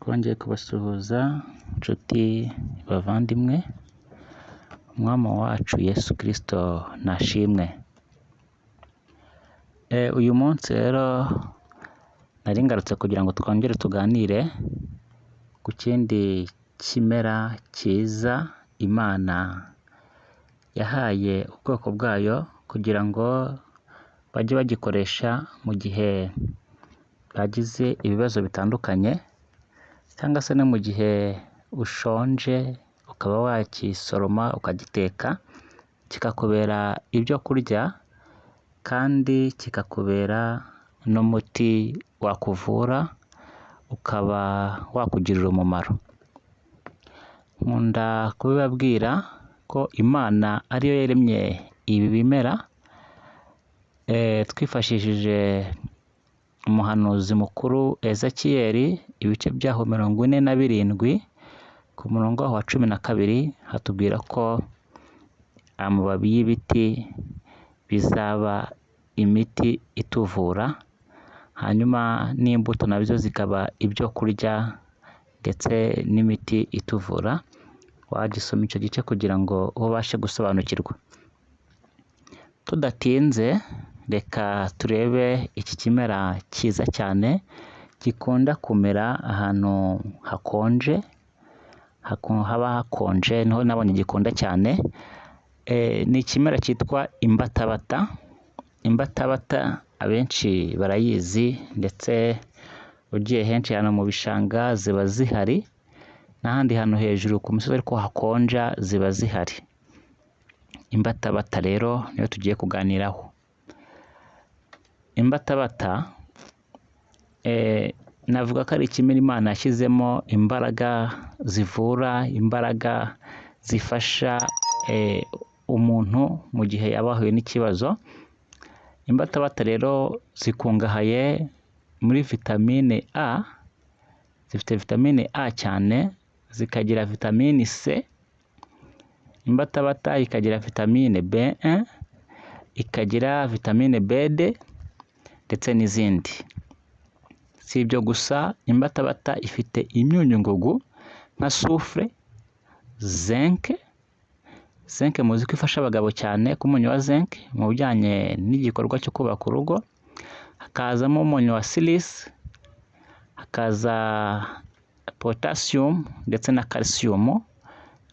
twongeye kubasuhuza inshuti bavandimwe, umwami wacu Yesu Kristo nashimwe. Uyu munsi rero nari ngarutse kugira ngo twongere tuganire ku kindi kimera cyiza Imana yahaye ubwoko bwayo kugira ngo bajye bagikoresha mu gihe bagize ibibazo bitandukanye, cyangwa se no mu gihe ushonje ukaba wakisoroma ukagiteka kikakubera ibyo kurya kandi kikakubera n'umuti wakuvura ukaba wakugirira umumaro. Nkunda kubibabwira ko Imana ariyo yaremye ibi bimera twifashishije umuhanuzi mukuru Ezekiyeli ibice byaho 47 ku murongo wa 12 hatubwira ko amababi y'ibiti bizaba imiti ituvura, hanyuma n'imbuto nabyo zikaba ibyo kurya ndetse n'imiti ituvura. Wagisoma icyo gice kugira ngo ubashe gusobanukirwa. Tudatinze reka turebe iki kimera cyiza cyane gikunda kumera ahantu hakonje, haba hakonje niho nabonye gikunda cyane. Ni ikimera cyitwa imbatabata. Imbatabata abenshi barayizi, ndetse ugiye henshi hano mu bishanga ziba zihari, n'ahandi hantu hejuru ku misozi ariko hakonja ziba zihari. Imbatabata rero niyo tugiye kuganiraho. Imbatabata navuga ko ari ikimera Imana yashyizemo imbaraga zivura, imbaraga zifasha umuntu mu gihe yaba ahuye n'ikibazo. Imbatabata rero zikungahaye muri vitamine A, zifite vitamine A cyane, zikagira vitamine C. Imbatabata ikagira vitamine B1, ikagira vitamine B2 ndetse n'izindi. Si ibyo gusa, imbatabata ifite imyunyungugu nka soufre, zinc. Zinc muzi ko ifasha abagabo cyane, ku munyu wa zinc mu bijyanye n'igikorwa cyo kubaka urugo. Hakazamo umunyu wa silice, hakaza potassium ndetse na calcium.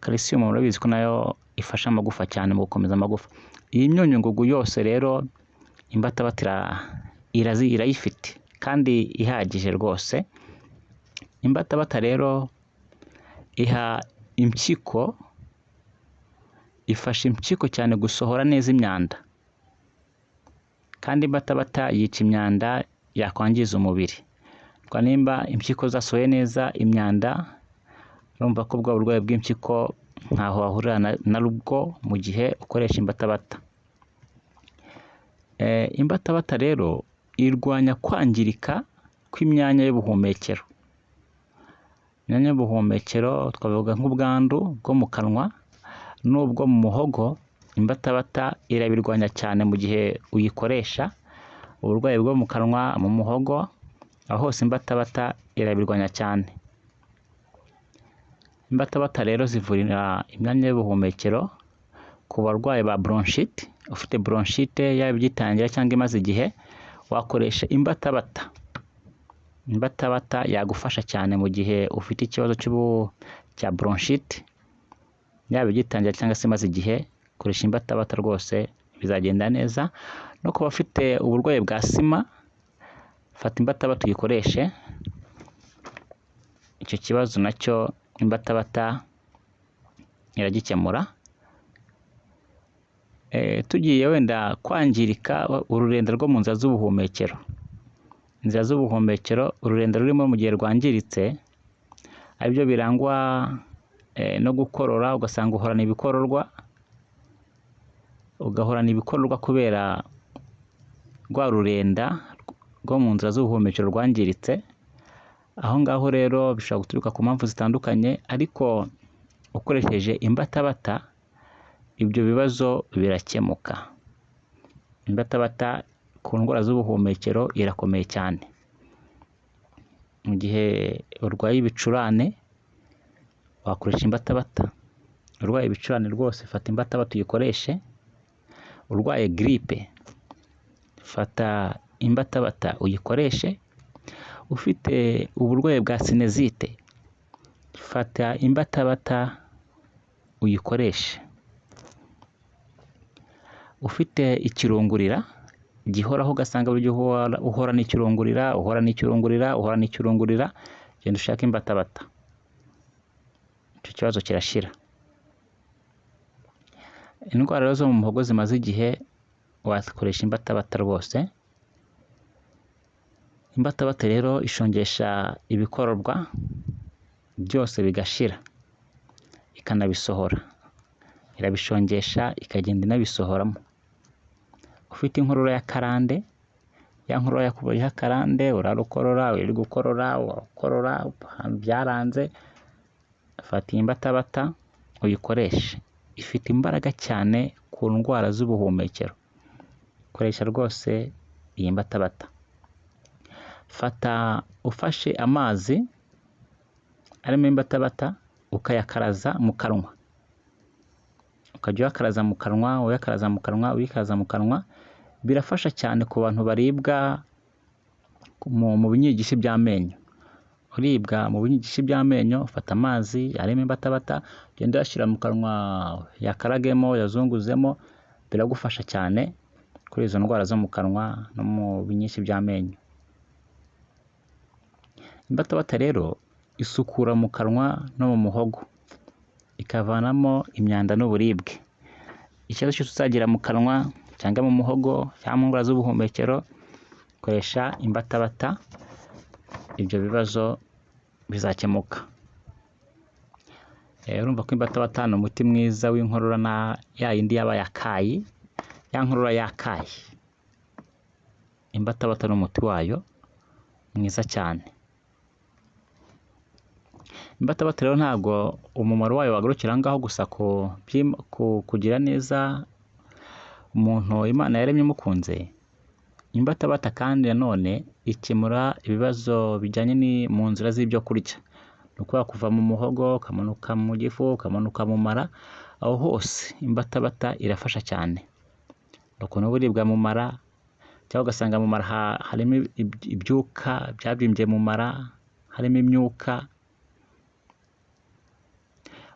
Calcium murabizi ko nayo ifasha amagufa cyane mu gukomeza amagufa. Iyi myunyungugu yose rero imbatabata irayifite kandi ihagije rwose. Imbatabata rero iha impyiko, ifasha impyiko cyane gusohora neza imyanda, kandi imbatabata yica imyanda yakwangiza umubiri. Kwa nimba impyiko zasohoye neza imyanda, urumva ko ubwo burwayi bw'impyiko ntaho wahurira na rubwo mu gihe ukoresha imbatabata. Imbatabata rero irwanya kwangirika kw'imyanya y'ubuhumekero. Imyanya y'ubuhumekero twavuga nk'ubwandu bwo mu kanwa n'ubwo mu muhogo. Imbatabata irabirwanya cyane mu gihe uyikoresha. Uburwayi bwo mu kanwa, mu muhogo, aho hose imbatabata irabirwanya cyane. Imbatabata rero zivurira imyanya y'ubuhumekero ku barwayi ba bronchite. Ufite bronchite yaba igitangira cyangwa imaze igihe, wakoresha imbatabata. Imbatabata yagufasha cyane mu gihe ufite ikibazo cya bronchite, yaba igitangira cyangwa se imaze igihe. Koresha imbatabata rwose bizagenda neza. No kuba ufite uburwayi bwa sima, fata imbatabata uyikoreshe, icyo kibazo nacyo imbatabata iragikemura. Tugiye wenda kwangirika ururenda rwo mu nzira z'ubuhumekero. Inzira z'ubuhumekero, ururenda rurimo mu gihe rwangiritse, aribyo birangwa no gukorora, ugasanga uhorana ibikororwa kubera rwa rurenda rwo mu nzira z'ubuhumekero rwangiritse. Aho ngaho rero bishobora guturuka ku mpamvu zitandukanye, ariko ukoresheje imbatabata ibyo bibazo birakemuka. Imbatabata ku ndwara z'ubuhumekero irakomeye cyane. mu gihe urwaye ibicurane wakoresha imbatabata. Urwaye ibicurane rwose fata imbatabata uyikoreshe. Urwaye giripe fata imbatabata uyikoreshe. Ufite uburwayi bwa sinezite fata imbatabata uyikoreshe. Ufite ikirungurira gihoraho ugasanga buri gihe uhora n'ikirungurira, genda ushake imbatabata, icyo kibazo kirashira. Indwara zo mu muhogo zimaze igihe wakoresha imbatabata rwose. Imbatabata rero ishongesha ibikororwa byose bigashira, ikanabisohora. Irabishongesha ikagenda inabisohoramo. Ufite inkorora ya karande, ya nkorora yakubayeho akarande, urarukorora, uri gukorora, byaranze, fata iyi imbatabata uyikoreshe. Ifite imbaraga cyane ku ndwara z'ubuhumekero. Koresha rwose iyi mbatabata. Fata ufashe amazi arimo imbatabata ukayakaraza mu kanwa. Ukajya uyakaraza mu kanwa, birafasha cyane ku bantu baribwa mu binyigishi by'amenyo. Uribwa mu binyigishi by'amenyo, fata amazi arimo imbatabata, ugenda uyashyira mu kanwa, yakaragemo, yazunguzemo, biragufasha cyane kuri izo ndwara zo mu kanwa no mu binyigishi by'amenyo. Imbatabata rero isukura mu kanwa no mu muhogo, ikavanamo imyanda n'uburibwe. Ikibazo cyose uzagira mu kanwa cyangwa mu muhogo cyangwa mu ndwara z'ubuhumekero, koresha imbatabata, ibyo bibazo bizakemuka. Urumva ko imbatabata ni umuti mwiza w'inkorora na ya yindi yaba yakayi, ya nkorora yakaye. Imbatabata ni umuti wayo mwiza cyane. Imbatabata rero ntabwo umumaro wayo wagarukira ngaho gusa kugira neza umuntu Imana yaremye imukunze. Imbatabata kandi nanone ikemura ibibazo bijyanye mu nzira z'ibyo kurya. Ni ukuvuga kuva mu muhogo, ukamanuka mu gifu, ukamanuka mu mara, aho hose imbatabata irafasha cyane. Ukuntu uburibwa mu mara, cyangwa ugasanga mu mara harimo ibyuka byabyimbye mu mara, harimo imyuka,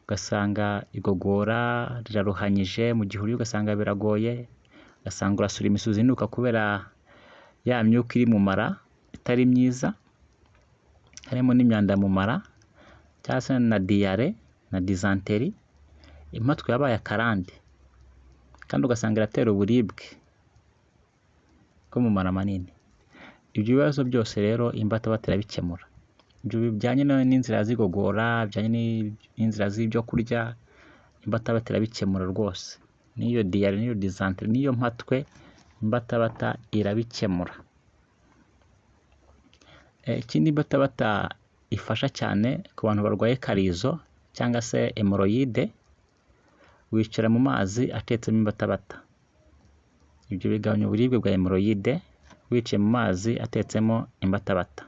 ugasanga igogora riraruhanyije, mu gihe uriye ugasanga biragoye, ugasanga urasura imisuzi inuka kubera ya myuka iri mu mara itari myiza, harimo n'imyanda mu mara, cyangwa se na diyare na dizanteri, impatwe yabaye akarande, kandi ugasanga iratera uburibwe bwo mu mara manini. Ibyo bibazo byose rero imbatabata irabikemura. Ibyo bijyanye n'inzira z'igogora, bijyanye n'inzira z'ibyo kurya, imbatabata irabikemura rwose. N'iyo diyare, n'iyo dizanteri, n'iyo mpatwe, imbatabata irabikemura. Ikindi imbatabata ifasha cyane ku bantu barwaye karizo cyangwa se hemoroyide, wicara mu mazi atetsemo imbatabata. Ibyo bigabanya uburibwe bwa hemoroyide, wicaye mu mazi atetsemo imbatabata.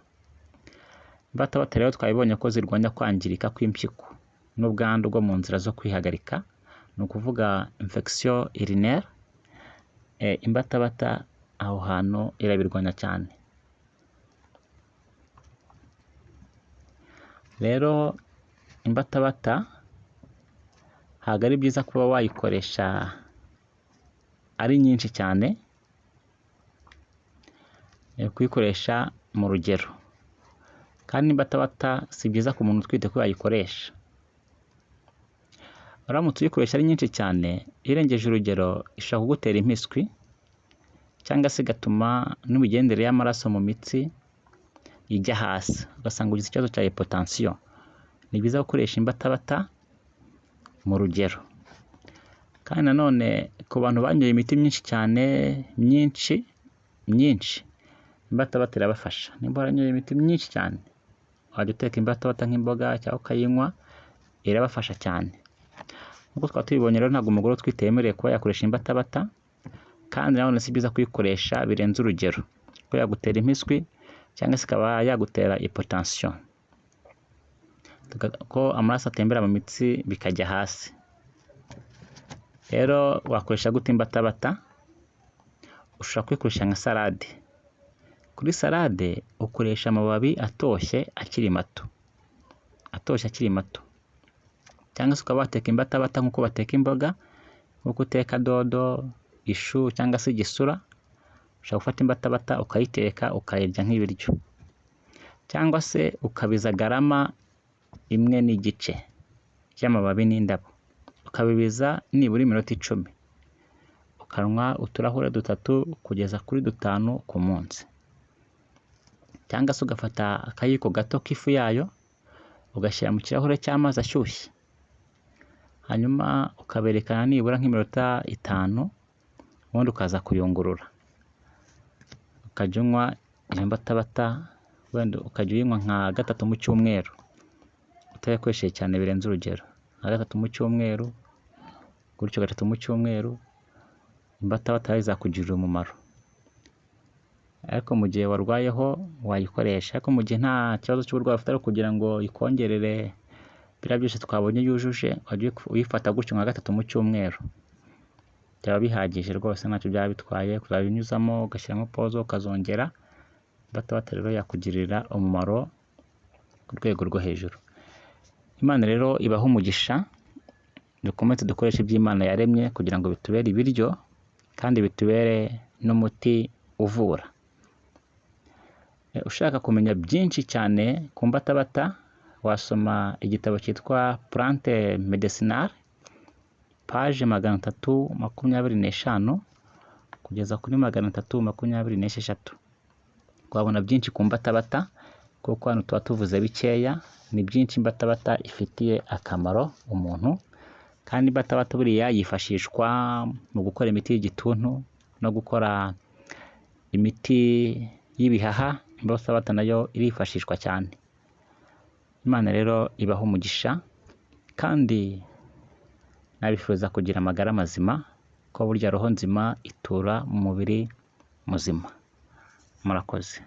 Imbatabata rero twabibonye ko zirwanya kwangirika kw'impyiko n'ubwandu bwo mu nzira zo kwihagarika, ni ukuvuga infection urinaire. Imbatabata aho hantu irabirwanya cyane. Rero imbatabata ntabwo ari byiza kuba wayikoresha ari nyinshi cyane, kuyikoresha mu rugero. Kandi imbatabata si byiza ku muntu utwite ko yayikoresha. Uramutse uyikoresha ari nyinshi cyane, irengeje urugero ishobora kugutera impiswi, cyangwa se igatuma n'imigendere y'amaraso mu mitsi ijya hasi, ugasanga ugize ikibazo cya hypotension. Ni byiza gukoresha imbatabata mu rugero. Kandi nanone ku bantu banyoye imiti myinshi cyane, myinshi, imbatabata irabafasha. Nimba waranyoye imiti myinshi cyane, wajya uteka imbatabata nk'imboga cyangwa ukayinywa, irabafasha cyane. Nk'uko twaba tubibonye rero, ntabwo umugore utwite yemerewe kuba yakoresha imbatabata, kandi nanone si byiza kuyikoresha birenze urugero, kuko yagutera impiswi, cyangwa se ikaba yagutera hypotension, ko amaraso atembera mu mitsi bikajya hasi. Rero wakoresha gute imbatabata? Ushobora kuyikoresha nka salade. Kuri salade ukoresha amababi atoshye akiri mato, cyangwa se ukaba wateka imbatabata nk'uko bateka imboga, nk'uko uteka dodo, ishu cyangwa se igisura. Ushobora gufata imbatabata ukayiteka ukayirya nk'ibiryo, cyangwa se ukabiza garama 1.5 y'amababi n'indabo, ukabibiza nibura iminota 10, ukanywa uturahure 3 kugeza kuri 5 ku munsi. Cyangwa se ugafata akayiko gato k'ifu yayo ugashyira mu kirahure cy'amazi ashyushye, hanyuma ukaberekana nibura nk'iminota 5, ubundi ukaza kuyungurura, ukajya unywa iyo mbatabata, wenda ukajya uyinywa nka 3 mu cyumweru, utayakoresheje cyane birenze urugero, nka 3 mu cyumweru, gutyo 3 mu cyumweru. Imbatabata izakugirira umumaro, ariko mu gihe warwayeho wayikoresha, ariko mu gihe nta kibazo cy'uburwayi ufite kugira ngo ikongerere biriya byose twabonye yujuje, wajya uyifata gutyo nka 3 mu cyumweru, byaba bihagije rwose, ntacyo byaba bitwaye. Kuzabinyuzamo ugashyiramo pause ukazongera. Imbatabata rero yakugirira umumaro ku rwego rwo hejuru. Imana rero ibaho umugisha, dukomeze dukoresha iby'Imana yaremye kugira ngo bitubere ibiryo kandi bitubere n'umuti uvura. Ushaka kumenya byinshi cyane ku mbatabata, wasoma igitabo cyitwa Plante Medicinale, page 325 kugeza kuri 326. Wabona byinshi ku mbatabata, kuko hano tuba tuvuze bikeya. Ni byinshi imbatabata ifitiye akamaro umuntu, kandi imbatabata buriya yifashishwa mu gukora imiti y'igituntu no gukora imiti y'ibihaha. Imbatabata nayo irifashishwa cyane. Imana rero ibaho umugisha, kandi nabifuza kugira amagara mazima, ko burya roho nzima itura mu mubiri muzima. Murakoze.